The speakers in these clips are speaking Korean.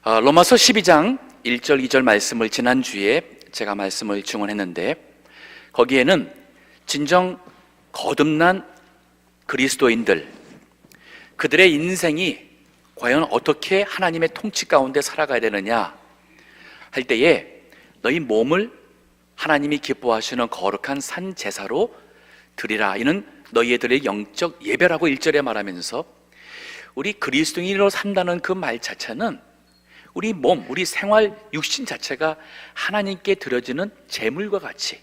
로마서 12장 1절 2절 말씀을 지난주에 제가 말씀을 증언했는데, 거기에는 진정 거듭난 그리스도인들, 그들의 인생이 과연 어떻게 하나님의 통치 가운데 살아가야 되느냐 할 때에, 너희 몸을 하나님이 기뻐하시는 거룩한 산 제사로 드리라, 이는 너희들의 영적 예배라고 1절에 말하면서, 우리 그리스도인으로 산다는 그 말 자체는 우리 몸, 우리 생활 육신 자체가 하나님께 드려지는 제물과 같이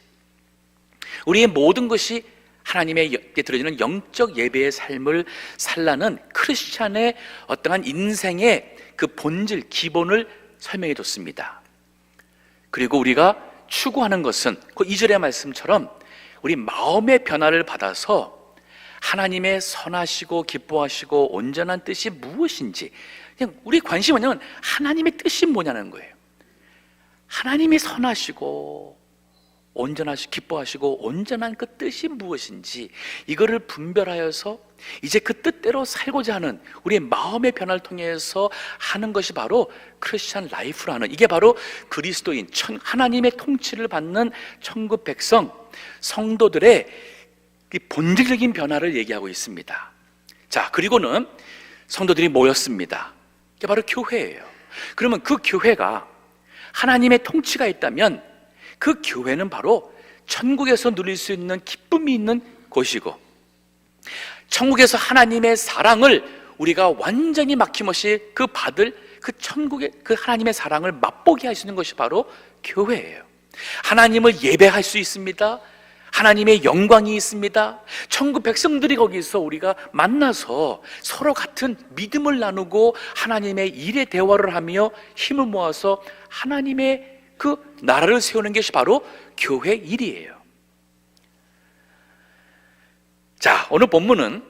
우리의 모든 것이 하나님께 드려지는 영적 예배의 삶을 살라는 크리스찬의 어떠한 인생의 그 본질, 기본을 설명해 줬습니다. 그리고 우리가 추구하는 것은 그 2절의 말씀처럼 우리 마음의 변화를 받아서 하나님의 선하시고 기뻐하시고 온전한 뜻이 무엇인지, 그냥 우리 관심은 그냥 하나님의 뜻이 뭐냐는 거예요. 하나님이 선하시고 온전하시고 기뻐하시고 온전한 그 뜻이 무엇인지, 이거를 분별하여서 이제 그 뜻대로 살고자 하는 우리의 마음의 변화를 통해서 하는 것이 바로 크리스천 라이프라는, 이게 바로 그리스도인, 하나님의 통치를 받는 천국 백성, 성도들의 본질적인 변화를 얘기하고 있습니다. 자, 그리고는 성도들이 모였습니다. 이게 바로 교회예요. 그러면 그 교회가 하나님의 통치가 있다면 그 교회는 바로 천국에서 누릴 수 있는 기쁨이 있는 곳이고, 천국에서 하나님의 사랑을 우리가 완전히 막힘없이 그 받을 그 천국의 그 하나님의 사랑을 맛보게 하시는 것이 바로 교회예요. 하나님을 예배할 수 있습니다. 하나님의 영광이 있습니다. 천국 백성들이 거기서 우리가 만나서 서로 같은 믿음을 나누고 하나님의 일에 대화를 하며 힘을 모아서 하나님의 그 나라를 세우는 것이 바로 교회 일이에요. 자, 오늘 본문은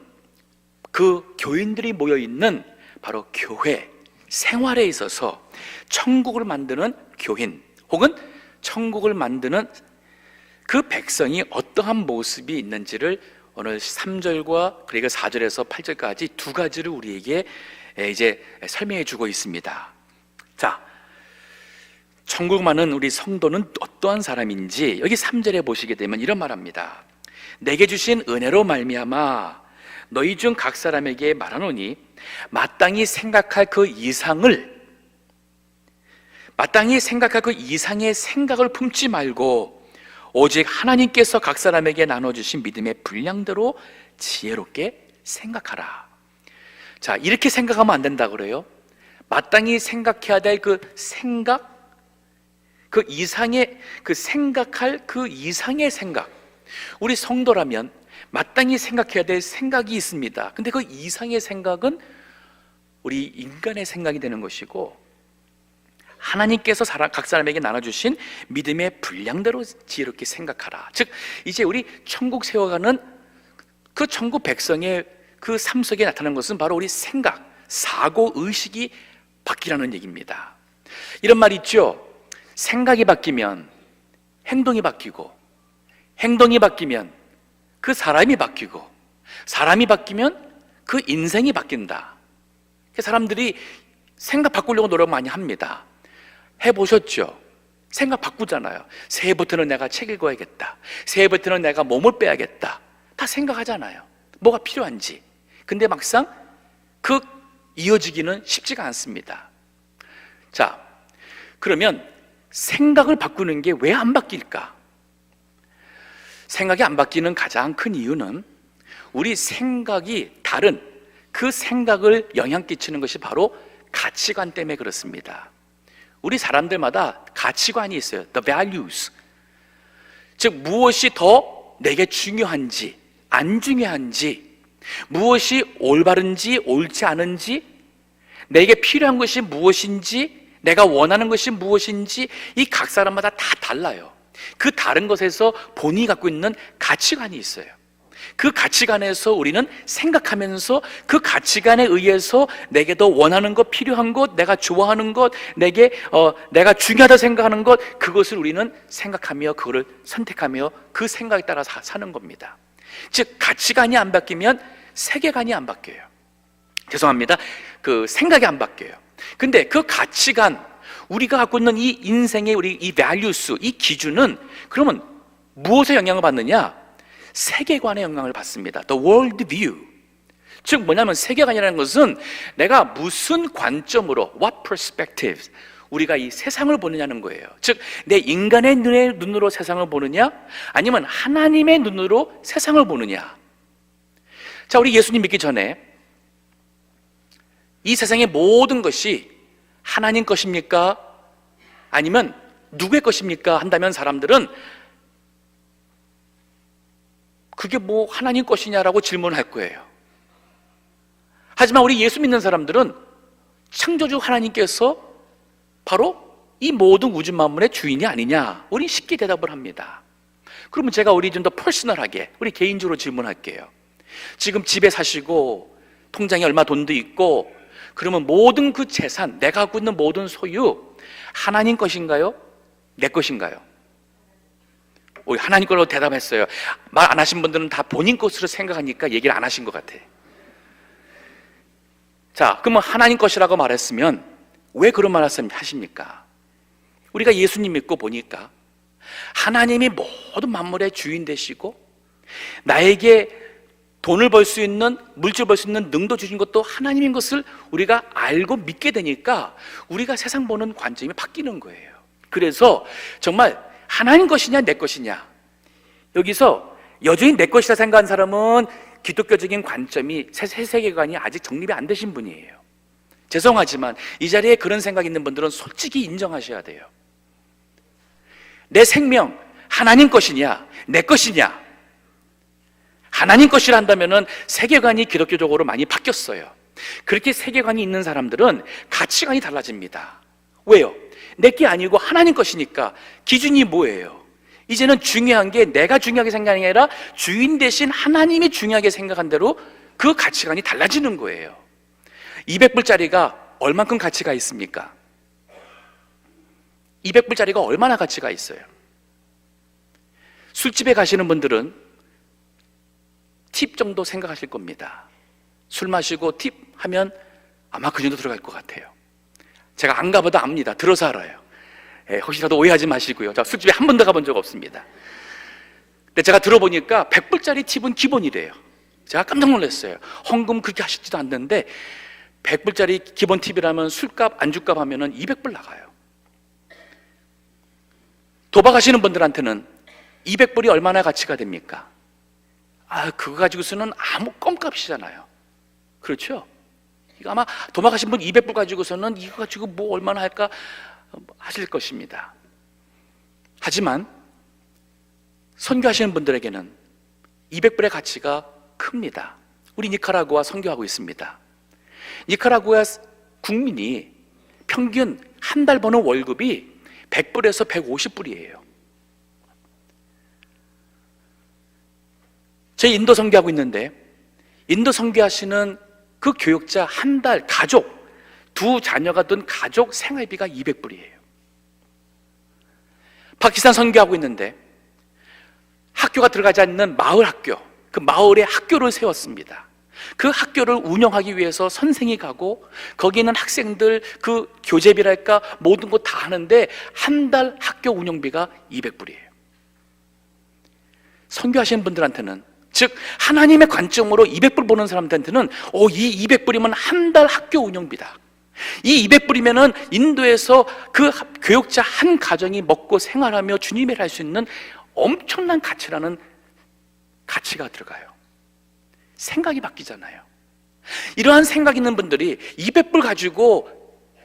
그 교인들이 모여있는 바로 교회 생활에 있어서 천국을 만드는 교인, 혹은 천국을 만드는 그 백성이 어떠한 모습이 있는지를 오늘 3절과 그리고 4절에서 8절까지 두 가지를 우리에게 이제 설명해 주고 있습니다. 자, 천국 많은 우리 성도는 어떠한 사람인지 여기 3절에 보시게 되면 이런 말합니다. 내게 주신 은혜로 말미암아 너희 중 각 사람에게 말하노니 마땅히 생각할 그 이상의 생각을 품지 말고 오직 하나님께서 각 사람에게 나눠주신 믿음의 분량대로 지혜롭게 생각하라. 자, 이렇게 생각하면 안 된다 그래요. 마땅히 생각해야 될 그 생각, 그 이상의 그 생각할 그 이상의 생각, 우리 성도라면 마땅히 생각해야 될 생각이 있습니다. 근데 그 이상의 생각은 우리 인간의 생각이 되는 것이고, 하나님께서 각 사람에게 나눠주신 믿음의 분량대로 지혜롭게 생각하라. 즉, 이제 우리 천국 세워가는 그 천국 백성의 그 삶 속에 나타나는 것은 바로 우리 생각, 사고, 의식이 바뀌라는 얘기입니다. 이런 말 있죠. 생각이 바뀌면 행동이 바뀌고, 행동이 바뀌면 그 사람이 바뀌고, 사람이 바뀌면 그 인생이 바뀐다. 사람들이 생각 바꾸려고 노력 많이 합니다. 해보셨죠? 생각 바꾸잖아요. 새해부터는 내가 책 읽어야겠다, 새해부터는 내가 몸을 빼야겠다, 다 생각하잖아요. 뭐가 필요한지. 근데 막상 그 이어지기는 쉽지가 않습니다. 자, 그러면 생각을 바꾸는 게 왜 안 바뀔까? 생각이 안 바뀌는 가장 큰 이유는 우리 생각이 다른 그 생각을 영향 끼치는 것이 바로 가치관 때문에 그렇습니다. 우리 사람들마다 가치관이 있어요. The values. 즉, 무엇이 더 내게 중요한지, 안 중요한지, 무엇이 올바른지, 옳지 않은지, 내게 필요한 것이 무엇인지, 내가 원하는 것이 무엇인지, 이 각 사람마다 다 달라요. 그 다른 것에서 본인이 갖고 있는 가치관이 있어요. 그 가치관에서 우리는 생각하면서 그 가치관에 의해서 내게 더 원하는 것, 필요한 것, 내가 좋아하는 것, 내가 중요하다 생각하는 것, 그것을 우리는 생각하며 그거를 선택하며 그 생각에 따라 사는 겁니다. 즉, 가치관이 안 바뀌면 세계관이 안 바뀌어요. 죄송합니다. 그 생각이 안 바뀌어요. 근데 그 가치관, 우리가 갖고 있는 이 인생의 우리 이 values, 이 기준은 그러면 무엇에 영향을 받느냐? 세계관에 영향을 받습니다. The world view. 즉 뭐냐면 세계관이라는 것은 내가 무슨 관점으로, what perspective, 우리가 이 세상을 보느냐는 거예요. 즉 내 인간의 눈으로 세상을 보느냐, 아니면 하나님의 눈으로 세상을 보느냐. 자, 우리 예수님 믿기 전에 이 세상의 모든 것이 하나님 것입니까? 아니면 누구의 것입니까? 한다면 사람들은 그게 뭐 하나님 것이냐라고 질문할 거예요. 하지만 우리 예수 믿는 사람들은 창조주 하나님께서 바로 이 모든 우주 만물의 주인이 아니냐, 우리 쉽게 대답을 합니다. 그러면 제가 우리 좀 더 퍼스널하게, 우리 개인적으로 질문할게요. 지금 집에 사시고 통장에 얼마 돈도 있고, 그러면 모든 그 재산, 내가 갖고 있는 모든 소유 하나님 것인가요? 내 것인가요? 하나님 거라고 대답했어요. 말 안 하신 분들은 다 본인 것으로 생각하니까 얘기를 안 하신 것 같아. 자, 그러면 하나님 것이라고 말했으면 왜 그런 말 하십니까? 우리가 예수님 믿고 보니까 하나님이 모든 만물의 주인 되시고 나에게 돈을 벌 수 있는, 물질 벌 수 있는 능도 주신 것도 하나님인 것을 우리가 알고 믿게 되니까 우리가 세상 보는 관점이 바뀌는 거예요. 그래서 정말 하나님 것이냐 내 것이냐, 여기서 여전히 내 것이라 생각하는 사람은 기독교적인 관점이, 새 세계관이 아직 정립이 안 되신 분이에요. 죄송하지만 이 자리에 그런 생각 있는 분들은 솔직히 인정하셔야 돼요. 내 생명 하나님 것이냐 내 것이냐. 하나님 것이라 한다면 세계관이 기독교적으로 많이 바뀌었어요. 그렇게 세계관이 있는 사람들은 가치관이 달라집니다. 왜요? 내 게 아니고 하나님 것이니까. 기준이 뭐예요? 이제는 중요한 게 내가 중요하게 생각하는 게 아니라 주인 대신 하나님이 중요하게 생각한 대로 그 가치관이 달라지는 거예요. 200불짜리가 얼만큼 가치가 있습니까? 200불짜리가 얼마나 가치가 있어요? 술집에 가시는 분들은 팁 정도 생각하실 겁니다. 술 마시고 팁 하면 아마 그 정도 들어갈 것 같아요. 제가 안 가봐도 압니다. 들어서 알아요. 혹시라도 오해하지 마시고요. 저 술집에 한 번도 가본 적 없습니다. 근데 제가 들어보니까 100불짜리 팁은 기본이래요. 제가 깜짝 놀랐어요. 헌금 그렇게 하시지도 않는데 100불짜리 기본 팁이라면 술값, 안주값 하면은 200불 나가요. 도박하시는 분들한테는 200불이 얼마나 가치가 됩니까? 그거 가지고서는 아무 껌값이잖아요. 그렇죠? 이거 아마 도박하신 분 200불 가지고서는 이거 가지고 뭐 얼마나 할까 하실 것입니다. 하지만 선교하시는 분들에게는 200불의 가치가 큽니다. 우리 니카라구아 선교하고 있습니다. 니카라구아 국민이 평균 한 달 버는 월급이 100불에서 150불이에요. 저희 인도 선교하고 있는데 인도 선교하시는 그 교육자 한 달 가족, 두 자녀가 든 가족 생활비가 200불이에요. 파키스탄 선교하고 있는데 학교가 들어가지 않는 마을 학교, 그 마을에 학교를 세웠습니다. 그 학교를 운영하기 위해서 선생이 가고 거기 있는 학생들 그 교재비랄까 모든 거 다 하는데 한 달 학교 운영비가 200불이에요. 선교하시는 분들한테는, 즉 하나님의 관점으로 200불 보는 사람들한테는 이 200불이면 한 달 학교 운영비다. 이 200불이면은 인도에서 그 교육자 한 가정이 먹고 생활하며 주님의 일을 할 수 있는 엄청난 가치라는 가치가 들어가요. 생각이 바뀌잖아요. 이러한 생각 있는 분들이 200불 가지고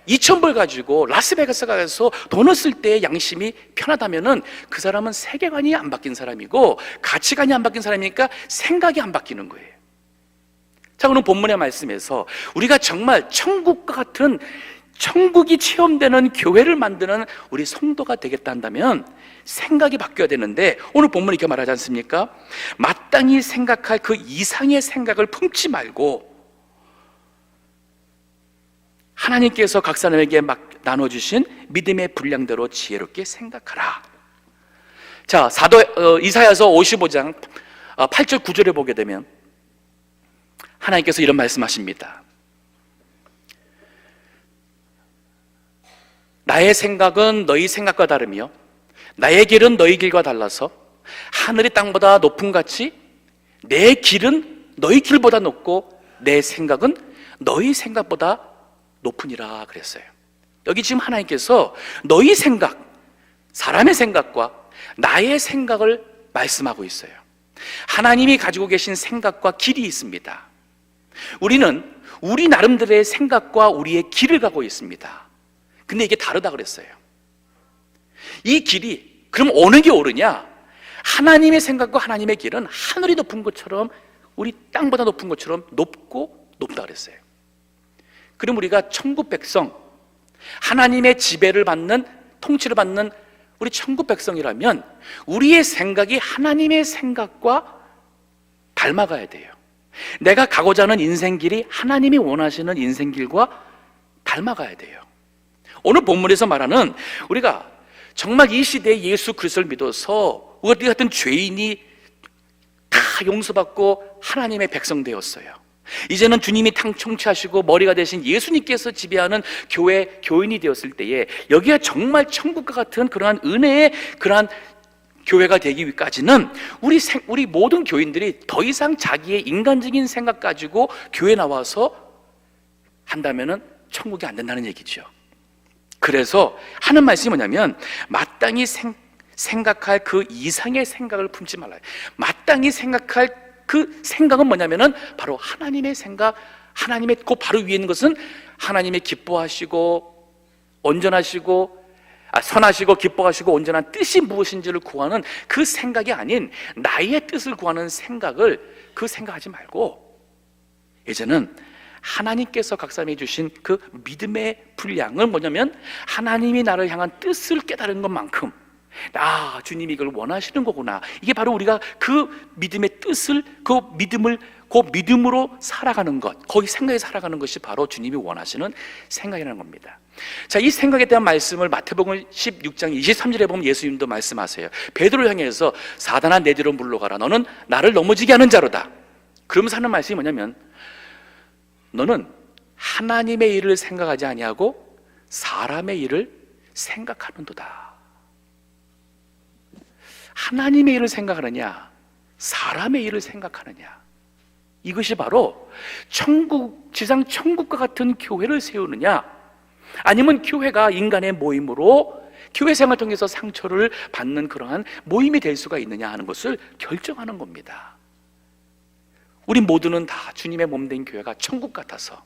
2000불 가지고 라스베가스 가서 돈을 쓸 때 양심이 편하다면은 그 사람은 세계관이 안 바뀐 사람이고 가치관이 안 바뀐 사람이니까 생각이 안 바뀌는 거예요. 자, 오늘 본문의 말씀에서 우리가 정말 천국과 같은, 천국이 체험되는 교회를 만드는 우리 성도가 되겠다 한다면 생각이 바뀌어야 되는데 오늘 본문이 이렇게 말하지 않습니까? 마땅히 생각할 그 이상의 생각을 품지 말고 하나님께서 각 사람에게 막 나눠주신 믿음의 분량대로 지혜롭게 생각하라. 자, 이사야서 55장 8절 9절에 보게 되면 하나님께서 이런 말씀하십니다. 나의 생각은 너희 생각과 다르며 나의 길은 너희 길과 달라서 하늘이 땅보다 높은 같이 내 길은 너희 길보다 높고 내 생각은 너희 생각보다 높으니라 그랬어요. 여기 지금 하나님께서 너희 생각, 사람의 생각과 나의 생각을 말씀하고 있어요. 하나님이 가지고 계신 생각과 길이 있습니다. 우리는 우리 나름대로의 생각과 우리의 길을 가고 있습니다. 근데 이게 다르다 그랬어요. 이 길이 그럼 어느 게 옳으냐? 하나님의 생각과 하나님의 길은 하늘이 높은 것처럼, 우리 땅보다 높은 것처럼 높고 높다 그랬어요. 그럼 우리가 천국 백성, 하나님의 지배를 받는, 통치를 받는 우리 천국 백성이라면 우리의 생각이 하나님의 생각과 닮아가야 돼요. 내가 가고자 하는 인생길이 하나님이 원하시는 인생길과 닮아가야 돼요. 오늘 본문에서 말하는, 우리가 정말 이 시대에 예수 그리스도를 믿어서 우리 같은 죄인이 다 용서받고 하나님의 백성 되었어요. 이제는 주님이 통치하시고 머리가 되신 예수님께서 지배하는 교회 교인이 되었을 때에 여기가 정말 천국과 같은 그러한 은혜의 그러한 교회가 되기 위까지는 우리 모든 교인들이 더 이상 자기의 인간적인 생각 가지고 교회 나와서 한다면은 천국이 안 된다는 얘기죠. 그래서 하는 말씀이 뭐냐면, 마땅히 생각할 그 이상의 생각을 품지 말아요. 마땅히 생각할 그 생각은 뭐냐면은 바로 하나님의 생각, 하나님의 그 바로 위에 있는 것은 하나님의 기뻐하시고 온전하시고 선하시고 기뻐하시고 온전한 뜻이 무엇인지를 구하는 그 생각이 아닌 나의 뜻을 구하는 생각을, 그 생각하지 말고 이제는 하나님께서 각성해 주신 그 믿음의 분량은 뭐냐면, 하나님이 나를 향한 뜻을 깨달은 것만큼 주님이 이걸 원하시는 거구나, 이게 바로 우리가 그 믿음의 뜻을, 그 믿음으로 살아가는 것, 거기 생각에 살아가는 것이 바로 주님이 원하시는 생각이라는 겁니다. 자, 이 생각에 대한 말씀을 마태복음 16장 23절에 보면 예수님도 말씀하세요. 베드로를 향해서 사단아 내 뒤로 물러가라, 너는 나를 넘어지게 하는 자로다. 그러면서 하는 말씀이 뭐냐면, 너는 하나님의 일을 생각하지 아니하고 사람의 일을 생각하는도다. 하나님의 일을 생각하느냐, 사람의 일을 생각하느냐, 이것이 바로 지상 천국과 같은 교회를 세우느냐, 아니면 교회가 인간의 모임으로 교회 생활을 통해서 상처를 받는 그러한 모임이 될 수가 있느냐 하는 것을 결정하는 겁니다. 우리 모두는 다 주님의 몸된 교회가 천국 같아서,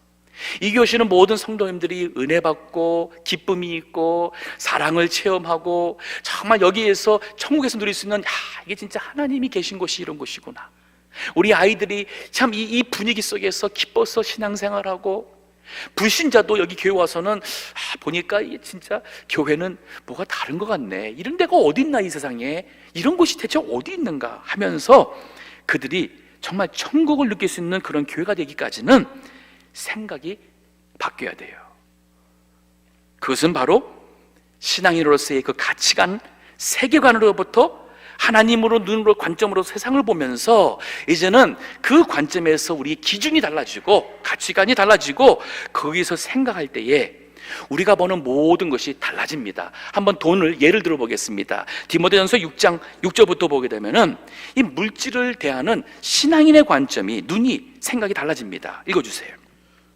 이 교회 오시는 모든 성도님들이 은혜 받고 기쁨이 있고 사랑을 체험하고 정말 여기에서 천국에서 누릴 수 있는, 이게 진짜 하나님이 계신 곳이 이런 곳이구나, 우리 아이들이 참 이 분위기 속에서 기뻐서 신앙생활하고, 불신자도 여기 교회 와서는 보니까 이게 진짜 교회는 뭐가 다른 것 같네, 이런 데가 어디 있나, 이 세상에 이런 곳이 대체 어디 있는가 하면서 그들이 정말 천국을 느낄 수 있는 그런 교회가 되기까지는 생각이 바뀌어야 돼요. 그것은 바로 신앙인으로서의 그 가치관, 세계관으로부터 하나님으로, 눈으로, 관점으로 세상을 보면서 이제는 그 관점에서 우리의 기준이 달라지고 가치관이 달라지고, 거기서 생각할 때에 우리가 보는 모든 것이 달라집니다. 한번 돈을 예를 들어 보겠습니다. 디모데전서 6장 6절부터 보게 되면은 이 물질을 대하는 신앙인의 관점이, 눈이, 생각이 달라집니다. 읽어주세요.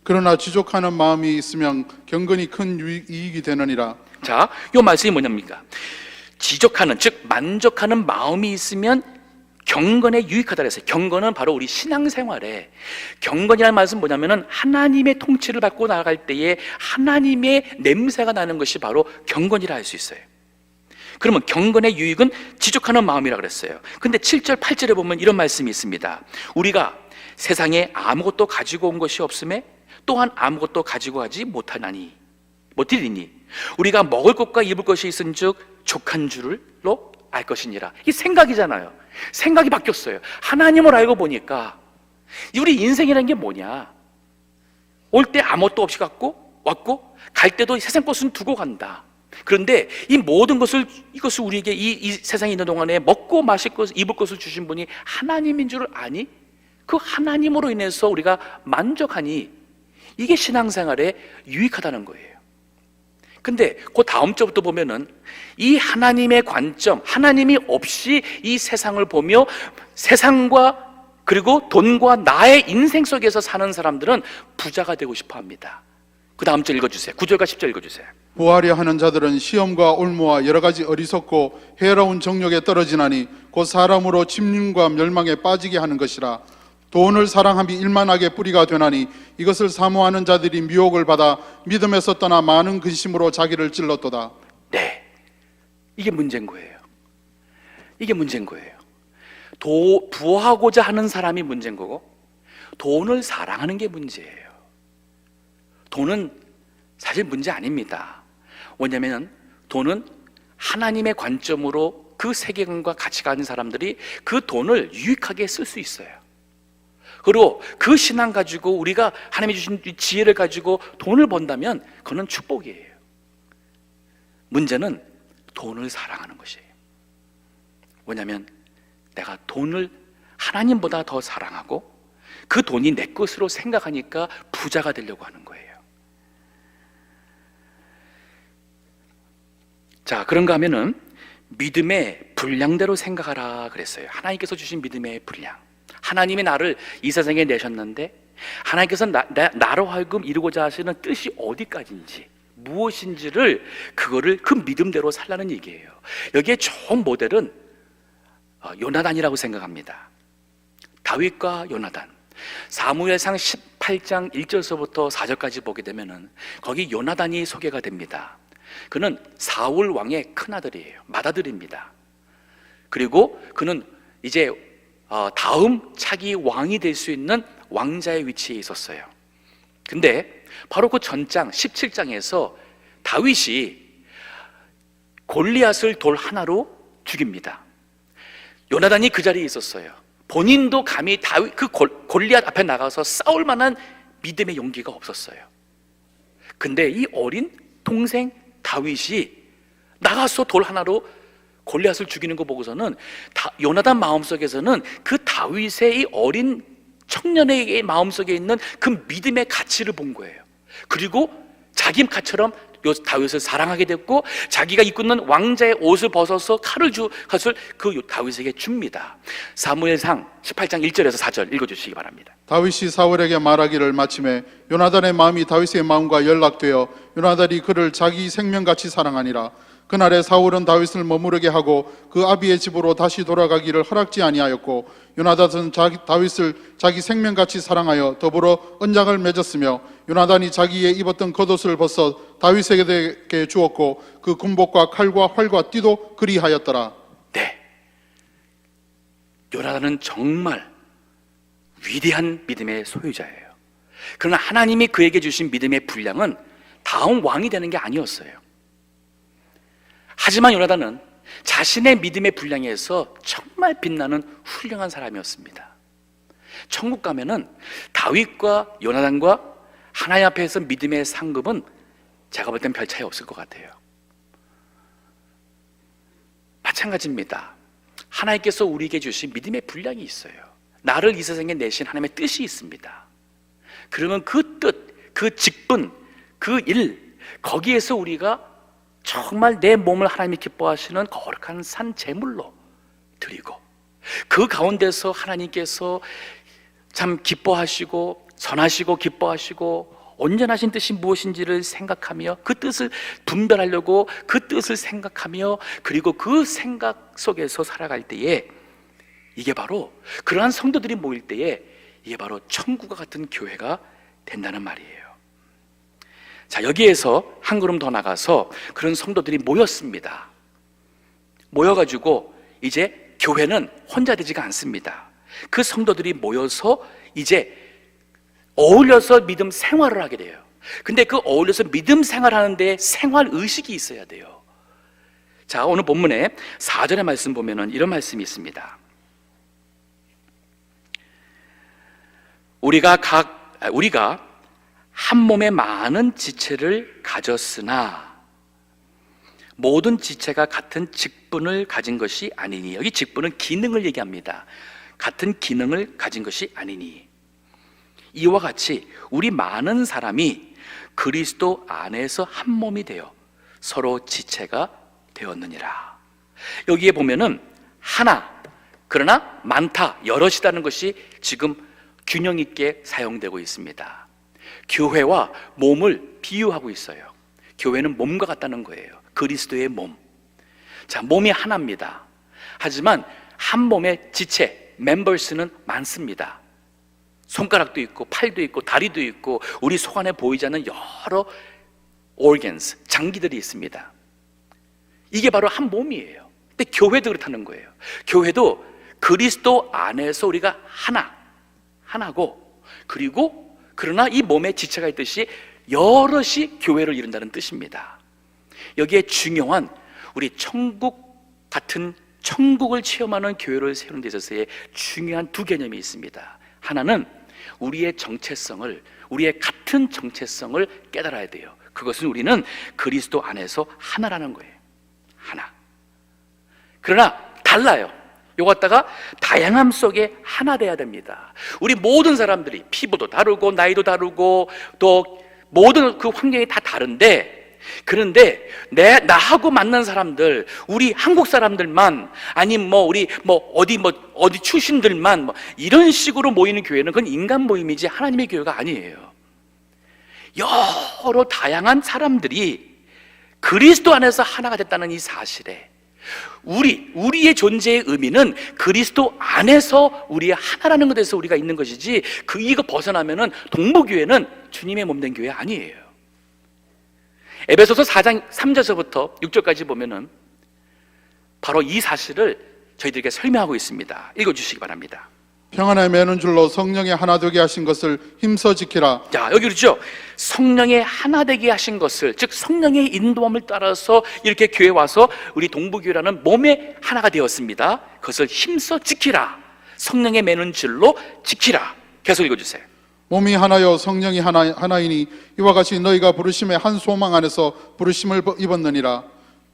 그러나 지족하는 마음이 있으면 경건이 큰 이익이 되느니라. 자, 이 말씀이 뭐냐입니까? 지족하는, 즉 만족하는 마음이 있으면 경건에 유익하다 그랬어요. 경건은 바로 우리 신앙생활에, 경건이라는 말씀은 뭐냐면은 하나님의 통치를 받고 나아갈 때에 하나님의 냄새가 나는 것이 바로 경건이라 할 수 있어요. 그러면 경건의 유익은 지족하는 마음이라 그랬어요. 근데 7절 8절에 보면 이런 말씀이 있습니다. 우리가 세상에 아무것도 가지고 온 것이 없음에 또한 아무것도 가지고 가지 못하리니 우리가 먹을 것과 입을 것이 있은즉 족한 줄로 알 것이니라. 이 생각이잖아요. 생각이 바뀌었어요. 하나님을 알고 보니까 우리 인생이라는 게 뭐냐, 올 때 아무것도 없이 왔고 갈 때도 세상 것은 두고 간다. 그런데 이 모든 것을, 이것을 우리에게 이 세상에 있는 동안에 먹고 마실 것, 입을 것을 주신 분이 하나님인 줄 아니? 그 하나님으로 인해서 우리가 만족하니 이게 신앙생활에 유익하다는 거예요. 근데 그 다음 절부터 보면은 이 하나님의 관점, 하나님이 없이 이 세상을 보며 세상과 그리고 돈과 나의 인생 속에서 사는 사람들은 부자가 되고 싶어 합니다. 그 다음 절 읽어주세요. 9절과 10절 읽어주세요. 부하려 하는 자들은 시험과 올무와 여러 가지 어리석고 해로운 정욕에 떨어지나니 곧 사람으로 침륜과 멸망에 빠지게 하는 것이라. 돈을 사랑함이 일만하게 뿌리가 되나니 이것을 사모하는 자들이 미혹을 받아 믿음에서 떠나 많은 근심으로 자기를 찔렀도다. 네, 이게 문제인 거예요. 이게 문제인 거예요. 부하고자 하는 사람이 문제인 거고 돈을 사랑하는 게 문제예요. 돈은 사실 문제 아닙니다. 왜냐하면 돈은 하나님의 관점으로 그 세계관과 같이 가는 사람들이 그 돈을 유익하게 쓸 수 있어요. 그리고 그 신앙 가지고 우리가 하나님이 주신 지혜를 가지고 돈을 번다면 그건 축복이에요. 문제는 돈을 사랑하는 것이에요. 왜냐하면 내가 돈을 하나님보다 더 사랑하고 그 돈이 내 것으로 생각하니까 부자가 되려고 하는 거예요. 자, 그런가 하면은 믿음의 분량대로 생각하라 그랬어요. 하나님께서 주신 믿음의 분량. 하나님이 나를 이 세상에 내셨는데 하나님께서 나로 하여금 이루고자 하시는 뜻이 어디까지인지 무엇인지를 그거를 그 믿음대로 살라는 얘기예요. 여기에 좋은 모델은 요나단이라고 생각합니다. 다윗과 요나단. 사무엘상 18장 1절서부터 4절까지 보게 되면은 거기 요나단이 소개가 됩니다. 그는 사울 왕의 큰아들이에요. 맏아들입니다. 그리고 그는 이제 다음 차기 왕이 될 수 있는 왕자의 위치에 있었어요. 근데 바로 그 전장 17장에서 다윗이 골리앗을 돌 하나로 죽입니다. 요나단이 그 자리에 있었어요. 본인도 감히 다윗 그 골리앗 앞에 나가서 싸울 만한 믿음의 용기가 없었어요. 근데 이 어린 동생 다윗이 나가서 돌 하나로 골리앗을 죽이는 거 보고서는 요나단 마음속에서는 그 다윗의 이 어린 청년의 마음속에 있는 그 믿음의 가치를 본 거예요. 그리고 자기 가처럼 다윗을 사랑하게 됐고 자기가 입고 있는 왕자의 옷을 벗어서 것을 그 다윗에게 줍니다. 사무엘상 18장 1절에서 4절 읽어주시기 바랍니다. 다윗이 사울에게 말하기를 마침에 요나단의 마음이 다윗의 마음과 연락되어 요나단이 그를 자기 생명같이 사랑하니라. 그날에 사울은 다윗을 머무르게 하고 그 아비의 집으로 다시 돌아가기를 허락지 아니하였고 요나단은 다윗을 자기 생명같이 사랑하여 더불어 언약을 맺었으며 요나단이 자기의 입었던 겉옷을 벗어 다윗에게 주었고 그 군복과 칼과 활과 띠도 그리하였더라. 네, 요나단은 정말 위대한 믿음의 소유자예요. 그러나 하나님이 그에게 주신 믿음의 분량은 다음 왕이 되는 게 아니었어요. 하지만 요나단은 자신의 믿음의 분량에서 정말 빛나는 훌륭한 사람이었습니다. 천국 가면은 다윗과 요나단과 하나님 앞에서 믿음의 상급은 제가 볼 땐 별 차이 없을 것 같아요. 마찬가지입니다. 하나님께서 우리에게 주신 믿음의 분량이 있어요. 나를 이 세상에 내신 하나님의 뜻이 있습니다. 그러면 그 뜻, 그 직분, 그 일, 거기에서 우리가 정말 내 몸을 하나님이 기뻐하시는 거룩한 산 제물로 드리고 그 가운데서 하나님께서 참 기뻐하시고 선하시고 기뻐하시고 온전하신 뜻이 무엇인지를 생각하며 그 뜻을 분별하려고 그 뜻을 생각하며 그리고 그 생각 속에서 살아갈 때에 이게 바로 그러한 성도들이 모일 때에 이게 바로 천국과 같은 교회가 된다는 말이에요. 자, 여기에서 한 걸음 더 나가서 그런 성도들이 모였습니다. 모여가지고 이제 교회는 혼자 되지가 않습니다. 그 성도들이 모여서 이제 어울려서 믿음 생활을 하게 돼요. 근데 그 어울려서 믿음 생활하는데 생활 의식이 있어야 돼요. 자, 오늘 본문에 4절의 말씀 보면은 이런 말씀이 있습니다. 우리가 한 몸에 많은 지체를 가졌으나 모든 지체가 같은 직분을 가진 것이 아니니. 여기 직분은 기능을 얘기합니다. 같은 기능을 가진 것이 아니니. 이와 같이 우리 많은 사람이 그리스도 안에서 한 몸이 되어 서로 지체가 되었느니라. 여기에 보면은 하나, 그러나 많다, 여럿이라는 것이 지금 균형 있게 사용되고 있습니다. 교회와 몸을 비유하고 있어요. 교회는 몸과 같다는 거예요. 그리스도의 몸. 자, 몸이 하나입니다. 하지만 한 몸의 지체, 멤버스는 많습니다. 손가락도 있고 팔도 있고 다리도 있고 우리 속 안에 보이지 않는 여러 organs, 장기들이 있습니다. 이게 바로 한 몸이에요. 근데 교회도 그렇다는 거예요. 교회도 그리스도 안에서 우리가 하나고, 그리고 그러나 이 몸에 지체가 있듯이 여럿이 교회를 이룬다는 뜻입니다. 여기에 중요한 우리 천국 같은 천국을 체험하는 교회를 세우는 데 있어서의 중요한 두 개념이 있습니다. 하나는 우리의 정체성을, 우리의 같은 정체성을 깨달아야 돼요. 그것은 우리는 그리스도 안에서 하나라는 거예요. 하나. 그러나 달라요. 요거 갖다가 다양함 속에 하나 돼야 됩니다. 우리 모든 사람들이 피부도 다르고 나이도 다르고 또 모든 그 환경이 다 다른데, 그런데 나하고 만난 사람들, 우리 한국 사람들만, 아니면 우리 어디 출신들만 이런 식으로 모이는 교회는 그건 인간 모임이지 하나님의 교회가 아니에요. 여러 다양한 사람들이 그리스도 안에서 하나가 됐다는 이 사실에 우리의 존재의 의미는 그리스도 안에서 우리의 하나라는 것에서 우리가 있는 것이지, 이거 벗어나면은 동부교회는 주님의 몸된 교회 아니에요. 에베소서 4장 3절서부터 6절까지 보면은 바로 이 사실을 저희들에게 설명하고 있습니다. 읽어주시기 바랍니다. 평안에 매는 줄로 성령의 하나 되게 하신 것을 힘써 지키라. 자, 여기 그렇죠. 성령의 하나 되게 하신 것을, 즉 성령의 인도함을 따라서 이렇게 교회에 와서 우리 동부교회라는 몸의 하나가 되었습니다. 그것을 힘써 지키라. 성령의 매는 줄로 지키라. 계속 읽어주세요. 몸이 하나요 성령이 하나이니 이와 같이 너희가 부르심의 한 소망 안에서 부르심을 입었느니라.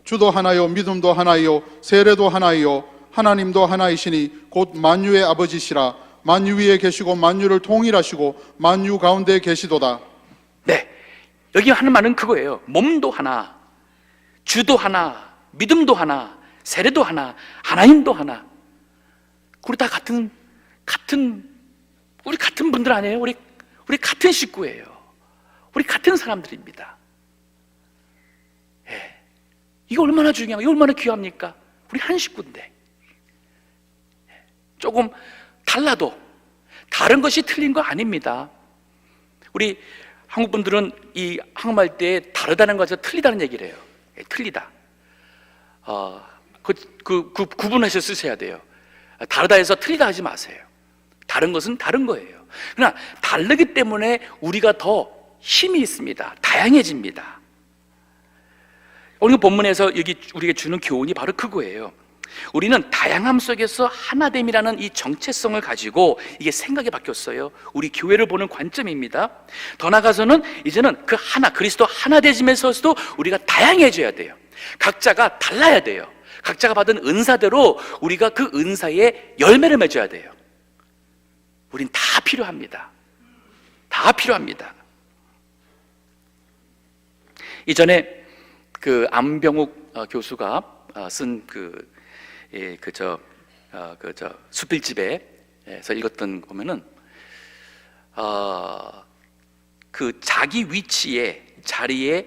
주도 하나요 믿음도 하나요 세례도 하나요 하나님도 하나이시니 곧 만유의 아버지시라. 만유 위에 계시고 만유를 통일하시고 만유 가운데 계시도다. 네, 여기 하는 말은 그거예요. 몸도 하나, 주도 하나, 믿음도 하나, 세례도 하나, 하나님도 하나. 우리 다 우리 같은 분들 아니에요? 우리 같은 식구예요. 우리 같은 사람들입니다. 예. 이거 얼마나 중요하고 이거 얼마나 귀합니까? 우리 한 식구인데. 조금 달라도 다른 것이 틀린 거 아닙니다. 우리 한국 분들은 이 한국말 때 다르다는 것에서 틀리다는 얘기를 해요. 예, 틀리다. 구분해서 쓰셔야 돼요. 다르다 해서 틀리다 하지 마세요. 다른 것은 다른 거예요. 그러나 다르기 때문에 우리가 더 힘이 있습니다. 다양해집니다. 오늘 본문에서 여기 우리에게 주는 교훈이 바로 그거예요. 우리는 다양함 속에서 하나됨이라는 이 정체성을 가지고 이게 생각이 바뀌었어요. 우리 교회를 보는 관점입니다. 더 나아가서는 이제는 그 하나, 그리스도 하나 되지면서도 우리가 다양해져야 돼요. 각자가 달라야 돼요. 각자가 받은 은사대로 우리가 그 은사에 열매를 맺어야 돼요. 우린 다 필요합니다. 다 필요합니다. 이전에 그 안병욱 교수가 쓴 수필집에서 읽었던 거 보면은 그 자기 위치에 자리에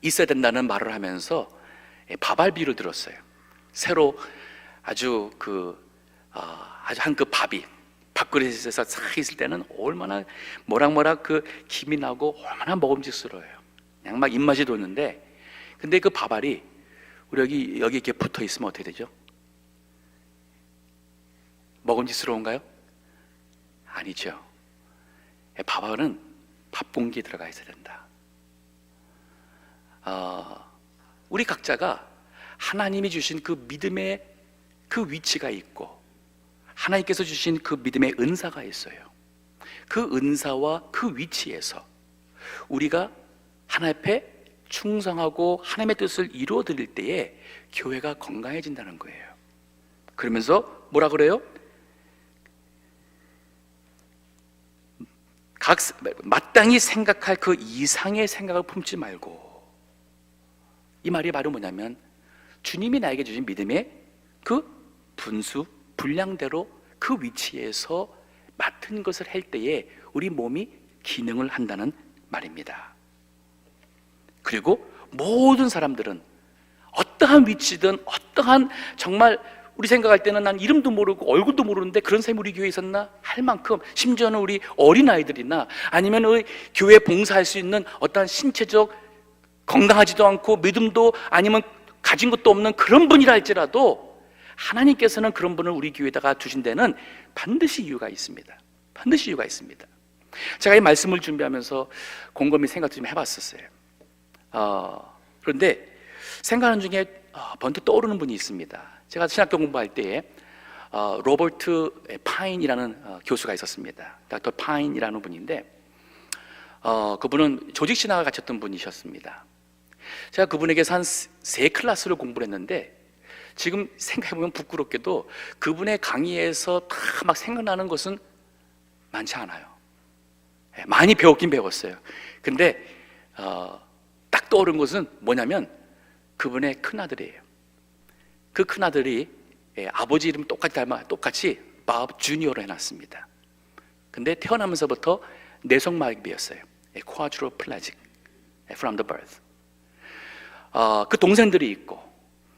있어야 된다는 말을 하면서 밥알비를 들었어요. 새로 아주 한 그 밥이 밥그릇에서 싹 있을 때는 얼마나 모락모락 그 김이 나고 얼마나 먹음직스러워요. 그냥 막 입맛이 돋는데, 근데 그 밥알이 우리 여기 이렇게 붙어 있으면 어떻게 되죠? 먹음직스러운가요? 아니죠. 밥알은 밥 공기에 들어가 있어야 된다. 우리 각자가 하나님이 주신 그 믿음의 그 위치가 있고 하나님께서 주신 그 믿음의 은사가 있어요. 그 은사와 그 위치에서 우리가 하나님 앞에 충성하고 하나님의 뜻을 이루어 드릴 때에 교회가 건강해진다는 거예요. 그러면서 뭐라 그래요? 마땅히 생각할 그 이상의 생각을 품지 말고 이 말이 바로 뭐냐면 주님이 나에게 주신 믿음의 그 분수, 분량대로 그 위치에서 맡은 것을 할 때에 우리 몸이 기능을 한다는 말입니다. 그리고 모든 사람들은 어떠한 위치든 어떠한 정말 우리 생각할 때는 난 이름도 모르고 얼굴도 모르는데 그런 사람이 우리 교회에 있었나 할 만큼, 심지어는 우리 어린아이들이나 아니면 우리 교회에 봉사할 수 있는 어떠한 신체적 건강하지도 않고 믿음도 아니면 가진 것도 없는 그런 분이라 할지라도 하나님께서는 그런 분을 우리 교회에다가 두신 데는 반드시 이유가 있습니다. 반드시 이유가 있습니다. 제가 이 말씀을 준비하면서 곰곰이 생각 좀 해봤었어요. 그런데 생각하는 중에 번뜩 떠오르는 분이 있습니다. 제가 신학교 공부할 때에 로버트 파인이라는 교수가 있었습니다. 닥터 파인이라는 분인데 그분은 조직 신학을 가르쳤던 분이셨습니다. 제가 그분에게서 한 3클래스를 공부를 했는데 지금 생각해보면 부끄럽게도 그분의 강의에서 다 막 생각나는 것은 많지 않아요. 많이 배웠긴 배웠어요. 근데 딱 떠오른 것은 뭐냐면 그분의 큰아들이에요. 그 큰아들이 아버지 이름 똑같이 밥 주니어로 해놨습니다. 근데 태어나면서부터 뇌성마비였어요. quadriplegic from the birth. 그 동생들이 있고,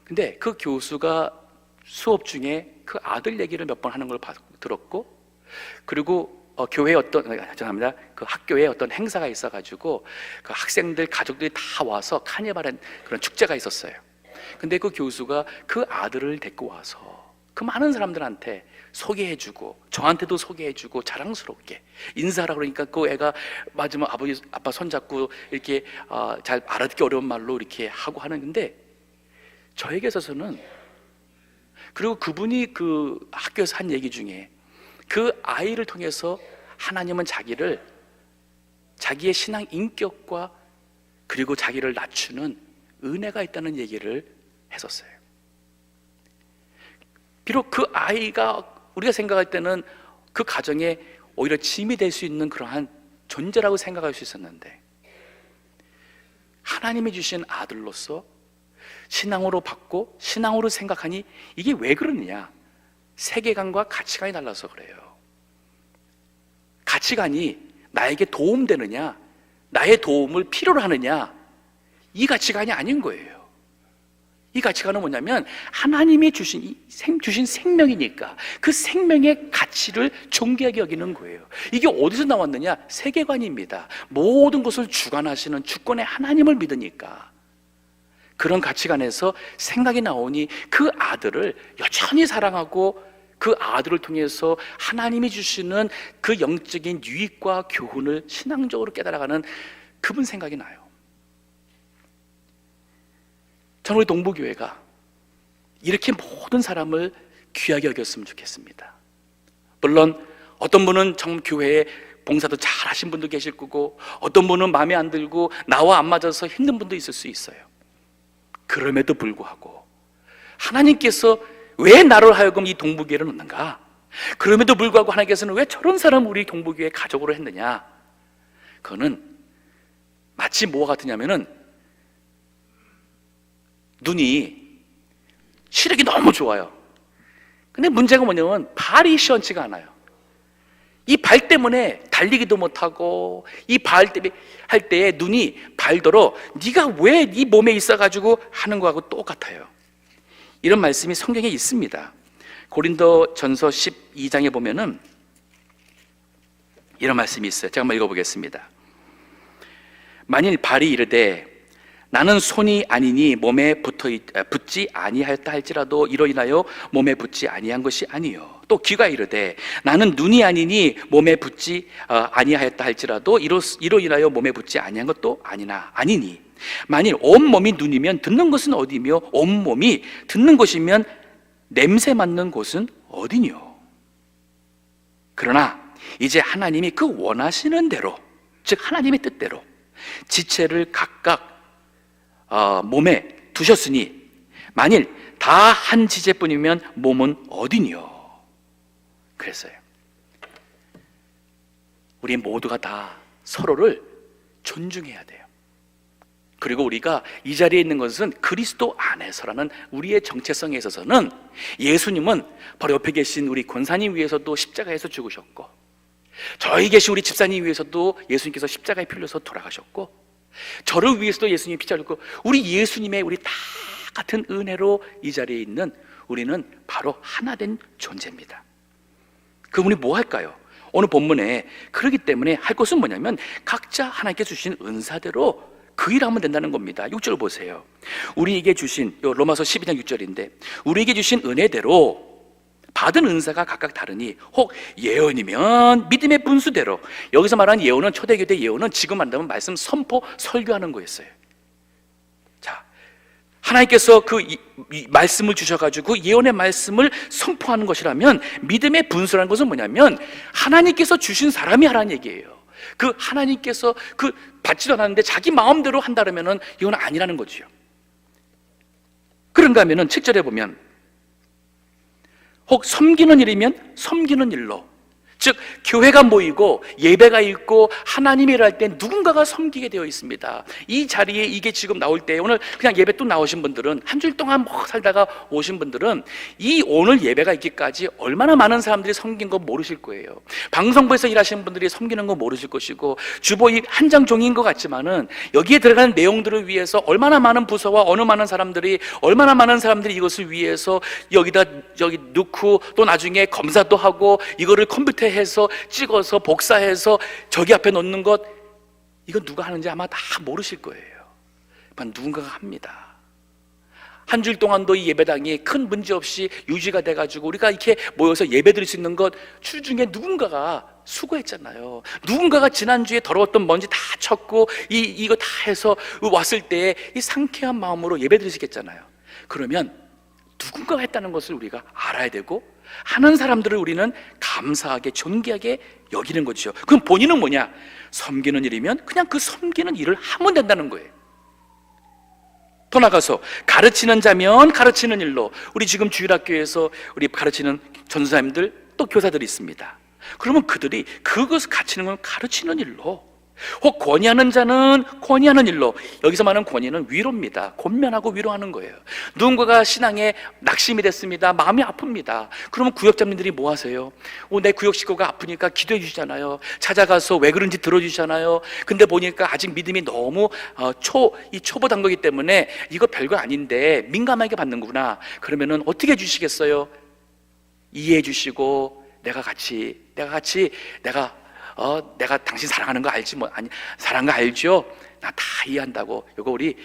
근데 그 교수가 수업 중에 그 아들 얘기를 몇 번 하는 걸 들었고, 그리고 교회 그 학교에 어떤 행사가 있어가지고 그 학생들 가족들이 다 와서 카니발한 그런 축제가 있었어요. 근데 그 교수가 그 아들을 데리고 와서 그 많은 사람들한테 소개해주고 저한테도 소개해주고 자랑스럽게 인사하라 그러니까 그 애가 맞으면 아빠 손잡고 이렇게 잘 알아듣기 어려운 말로 이렇게 하고 하는데 저에게 있어서는, 그리고 그분이 그 학교에서 한 얘기 중에 그 아이를 통해서 하나님은 자기의 신앙 인격과 그리고 자기를 낮추는 은혜가 있다는 얘기를 했었어요. 비록 그 아이가 우리가 생각할 때는 그 가정에 오히려 짐이 될 수 있는 그러한 존재라고 생각할 수 있었는데 하나님이 주신 아들로서 신앙으로 받고 신앙으로 생각하니 이게 왜 그러느냐? 세계관과 가치관이 달라서 그래요. 가치관이 나에게 도움되느냐, 나의 도움을 필요로 하느냐, 이 가치관이 아닌 거예요. 이 가치관은 뭐냐면 하나님이 주신 생명이니까 그 생명의 가치를 존귀하게 여기는 거예요. 이게 어디서 나왔느냐? 세계관입니다. 모든 것을 주관하시는 주권의 하나님을 믿으니까 그런 가치관에서 생각이 나오니 그 아들을 여전히 사랑하고 그 아들을 통해서 하나님이 주시는 그 영적인 유익과 교훈을 신앙적으로 깨달아가는 그분 생각이 나요. 저는 우리 동부교회가 이렇게 모든 사람을 귀하게 여겼으면 좋겠습니다. 물론 어떤 분은 정 교회에 봉사도 잘 하신 분도 계실 거고 어떤 분은 마음에 안 들고 나와 안 맞아서 힘든 분도 있을 수 있어요. 그럼에도 불구하고 하나님께서 왜 나를 하여금 이 동부교회를 넣는가? 그럼에도 불구하고 하나님께서는 왜 저런 사람을 우리 동부교회 가족으로 했느냐? 그거는 마치 뭐가 같으냐면은 눈이 시력이 너무 좋아요. 근데 문제가 뭐냐면 발이 시원치가 않아요. 이 발 때문에 달리기도 못하고 이 발 때문에 할 때에 눈이 발더러 네가 왜 네 몸에 있어가지고 하는 거하고 똑같아요. 이런 말씀이 성경에 있습니다. 고린도 전서 12장에 보면은 이런 말씀이 있어요. 제가 한번 읽어보겠습니다. 만일 발이 이르되 나는 손이 아니니 몸에 붙지 아니하였다 할지라도 이로 인하여 몸에 붙지 아니한 것이 아니요. 또 귀가 이르되 나는 눈이 아니니 몸에 붙지 아니하였다 할지라도 이로 인하여 몸에 붙지 아니한 것도 아니니 만일 온 몸이 눈이면 듣는 것은 어디며 온 몸이 듣는 것이면 냄새 맡는 곳은 어디뇨? 그러나 이제 하나님이 그 원하시는 대로, 즉 하나님의 뜻대로 지체를 각각 몸에 두셨으니 만일 다 한 지체뿐이면 몸은 어디뇨? 그랬어요. 우리 모두가 다 서로를 존중해야 돼요. 그리고 우리가 이 자리에 있는 것은 그리스도 안에서라는 우리의 정체성에 있어서는 예수님은 바로 옆에 계신 우리 권사님 위해서도 십자가에서 죽으셨고, 저희 계신 우리 집사님 위해서도 예수님께서 십자가에 피 흘려서 돌아가셨고, 저를 위해서도 예수님이 피 흘렸고, 우리 예수님의 우리 다 같은 은혜로 이 자리에 있는 우리는 바로 하나 된 존재입니다. 그럼 우리 뭐 할까요? 오늘 본문에 그렇기 때문에 할 것은 뭐냐면 각자 하나님께 주신 은사대로 그 일을 하면 된다는 겁니다. 6절 보세요. 우리에게 주신, 로마서 12장 6절인데, 우리에게 주신 은혜대로 받은 은사가 각각 다르니 혹 예언이면 믿음의 분수대로, 여기서 말하는 예언은 초대교회 예언은 지금 한다면 말씀 선포 설교하는 거였어요. 자, 하나님께서 이 말씀을 주셔가지고 예언의 말씀을 선포하는 것이라면, 믿음의 분수라는 것은 뭐냐면 하나님께서 주신 사람이 하라는 얘기예요. 그 하나님께서 받지도 않았는데 자기 마음대로 한다 그러면은 이건 아니라는 거죠. 그런가 하면은 7절에 보면 혹 섬기는 일이면 섬기는 일로, 즉 교회가 모이고 예배가 있고 하나님이 일할 때 누군가가 섬기게 되어 있습니다. 이 자리에 이게 지금 나올 때, 오늘 그냥 예배 또 나오신 분들은, 한 주일 동안 뭐 살다가 오신 분들은 이 오늘 예배가 있기까지 얼마나 많은 사람들이 섬긴 거 모르실 거예요. 방송부에서 일하시는 분들이 섬기는 거 모르실 것이고, 주보이 한 장 종이인 것 같지만은 여기에 들어가는 내용들을 위해서 얼마나 많은 부서와 얼마나 많은 사람들이 이것을 위해서 여기 넣고, 또 나중에 검사도 하고, 이거를 컴퓨터에 해서 찍어서 복사해서 저기 앞에 놓는 것, 이거 누가 하는지 아마 다 모르실 거예요. 누군가가 합니다. 한 주일 동안도 이 예배당이 큰 문제 없이 유지가 돼가지고 우리가 이렇게 모여서 예배 드릴 수 있는 것, 주중에 누군가가 수고했잖아요. 누군가가 지난주에 더러웠던 먼지 다 쳤고 이거 다 해서 왔을 때 이 상쾌한 마음으로 예배 드릴 수 있겠잖아요. 그러면 누군가가 했다는 것을 우리가 알아야 되고, 하는 사람들을 우리는 감사하게 존귀하게 여기는 거죠. 그럼 본인은 뭐냐? 섬기는 일이면 그냥 그 섬기는 일을 하면 된다는 거예요. 더 나가서 가르치는 자면 가르치는 일로, 우리 지금 주일학교에서 우리 가르치는 전사님들 또 교사들이 있습니다. 그러면 그들이 그것을 가르치는 건 가르치는 일로, 혹 권위하는 자는 권위하는 일로, 여기서 말하는 권위는 위로입니다. 권면하고 위로하는 거예요. 누군가가 신앙에 낙심이 됐습니다. 마음이 아픕니다. 그러면 구역장님들이 뭐 하세요? 내 구역 식구가 아프니까 기도해 주시잖아요. 찾아가서 왜 그런지 들어주잖아요. 근데 보니까 아직 믿음이 너무 초보단 거기 때문에 이거 별거 아닌데 민감하게 받는 거구나. 그러면은 어떻게 해주시겠어요? 이해해 주시고, 내가 당신 사랑하는 거 알지? 아니, 사랑하는 거 알죠? 나 다 이해한다고. 이거 우리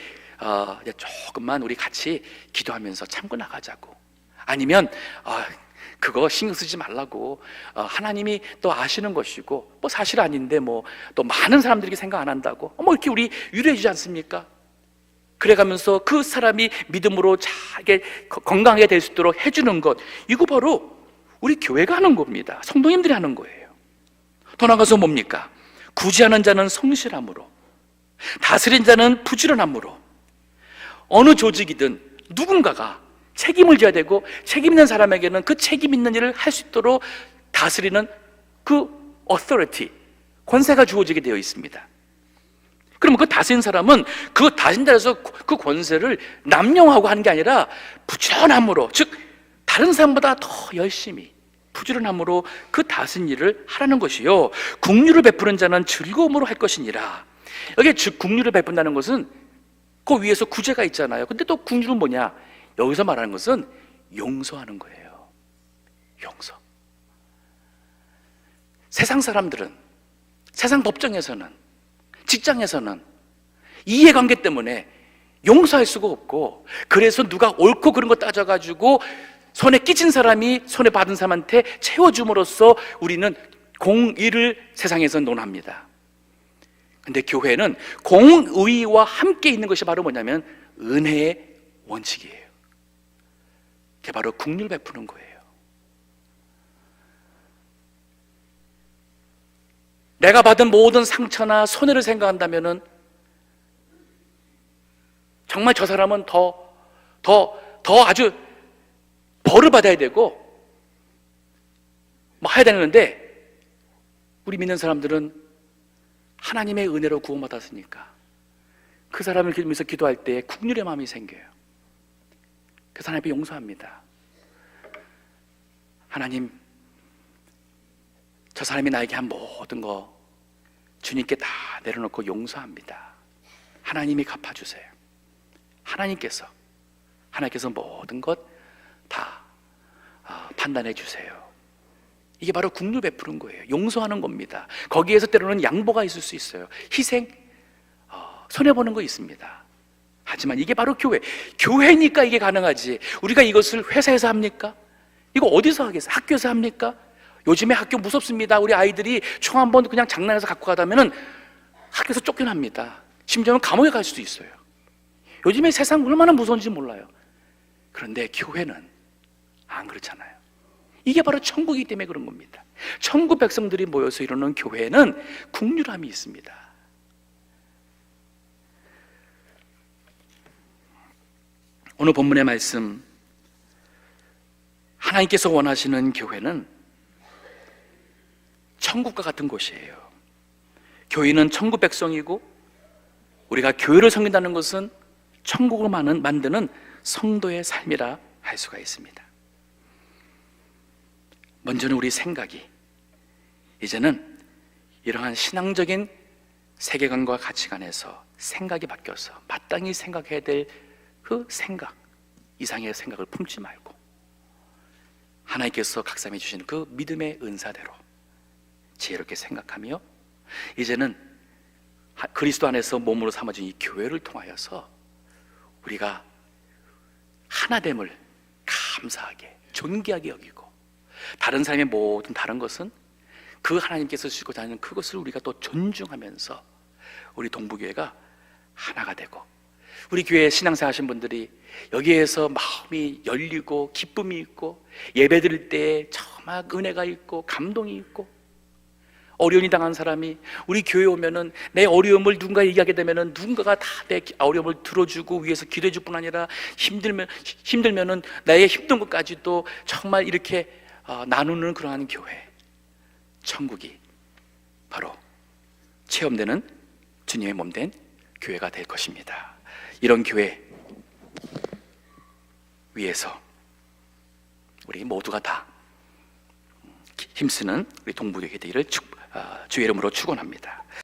조금만 우리 같이 기도하면서 참고 나가자고. 아니면 그거 신경 쓰지 말라고. 하나님이 또 아시는 것이고, 뭐 사실 아닌데 뭐 또 많은 사람들이 생각 안 한다고. 이렇게 우리 위로해 주지 않습니까? 그래가면서 그 사람이 믿음으로 잘 건강하게 될 수 있도록 해주는 것, 이거 바로 우리 교회가 하는 겁니다. 성도님들이 하는 거예요. 더 나가서 뭡니까? 구제하는 자는 성실함으로, 다스린 자는 부지런함으로. 어느 조직이든 누군가가 책임을 져야 되고, 책임 있는 사람에게는 그 책임 있는 일을 할 수 있도록 다스리는 그 authority, 권세가 주어지게 되어 있습니다. 그러면 그 다스린 사람은 그 다스린 자에서 그 권세를 남용하고 하는 게 아니라 부지런함으로, 즉 다른 사람보다 더 열심히 부지런함으로 그 다스린 일을 하라는 것이요, 긍휼을 베푸는 자는 즐거움으로 할 것이니라. 여기 즉 긍휼을 베푼다는 것은 그 위에서 구제가 있잖아요. 근데 또 긍휼은 뭐냐? 여기서 말하는 것은 용서하는 거예요. 용서. 세상 사람들은, 세상 법정에서는, 직장에서는 이해관계 때문에 용서할 수가 없고, 그래서 누가 옳고 그런 거 따져가지고 손에 끼친 사람이 손에 받은 사람한테 채워줌으로써 우리는 공의를 세상에서 논합니다. 근데 교회는 공의와 함께 있는 것이 바로 뭐냐면 은혜의 원칙이에요. 그게 바로 긍휼 베푸는 거예요. 내가 받은 모든 상처나 손해를 생각한다면은 정말 저 사람은 더 아주 벌을 받아야 되고 뭐 해야 되는데, 우리 믿는 사람들은 하나님의 은혜로 구원받았으니까 그 사람을 기도하면서 기도할 때 국률의 마음이 생겨요. 그 사람 앞에 용서합니다. 하나님, 저 사람이 나에게 한 모든 거 주님께 다 내려놓고 용서합니다. 하나님이 갚아주세요. 하나님께서 모든 것 다 판단해 주세요. 이게 바로 국률 베푸는 거예요. 용서하는 겁니다. 거기에서 때로는 양보가 있을 수 있어요. 희생, 손해보는 거 있습니다. 하지만 이게 바로 교회니까 이게 가능하지. 우리가 이것을 회사에서 합니까? 이거 어디서 하겠어요? 학교에서 합니까? 요즘에 학교 무섭습니다. 우리 아이들이 총 한 번 그냥 장난해서 갖고 가다면은 학교에서 쫓겨납니다. 심지어는 감옥에 갈 수도 있어요. 요즘에 세상 얼마나 무서운지 몰라요. 그런데 교회는 안 그렇잖아요. 이게 바로 천국이기 때문에 그런 겁니다. 천국 백성들이 모여서 이루는 교회는 국률함이 있습니다. 오늘 본문의 말씀, 하나님께서 원하시는 교회는 천국과 같은 곳이에요. 교회는 천국 백성이고, 우리가 교회를 섬긴다는 것은 천국을 만드는 성도의 삶이라 할 수가 있습니다. 먼저는 우리 생각이, 이제는 이러한 신앙적인 세계관과 가치관에서 생각이 바뀌어서 마땅히 생각해야 될 그 생각 이상의 생각을 품지 말고 하나님께서 각삼해 주신 그 믿음의 은사대로 지혜롭게 생각하며, 이제는 그리스도 안에서 몸으로 삼아진 이 교회를 통하여서 우리가 하나됨을 감사하게 존귀하게 여기고, 다른 사람의 모든 다른 것은 그 하나님께서 주시고자 하는 그것을 우리가 또 존중하면서 우리 동부교회가 하나가 되고, 우리 교회 신앙생활 하신 분들이 여기에서 마음이 열리고 기쁨이 있고, 예배 드릴 때 정말 은혜가 있고 감동이 있고, 어려움이 당한 사람이 우리 교회에 오면은 내 어려움을 누군가 얘기하게 되면은 누군가가 다 내 어려움을 들어주고 위해서 기도해 줄 뿐 아니라 힘들면은 나의 힘든 것까지도 정말 이렇게 나누는 그러한 교회, 천국이 바로 체험되는 주님의 몸된 교회가 될 것입니다. 이런 교회 위해서 우리 모두가 다 힘쓰는 우리 동부교회 되기를 주의 이름으로 축원합니다.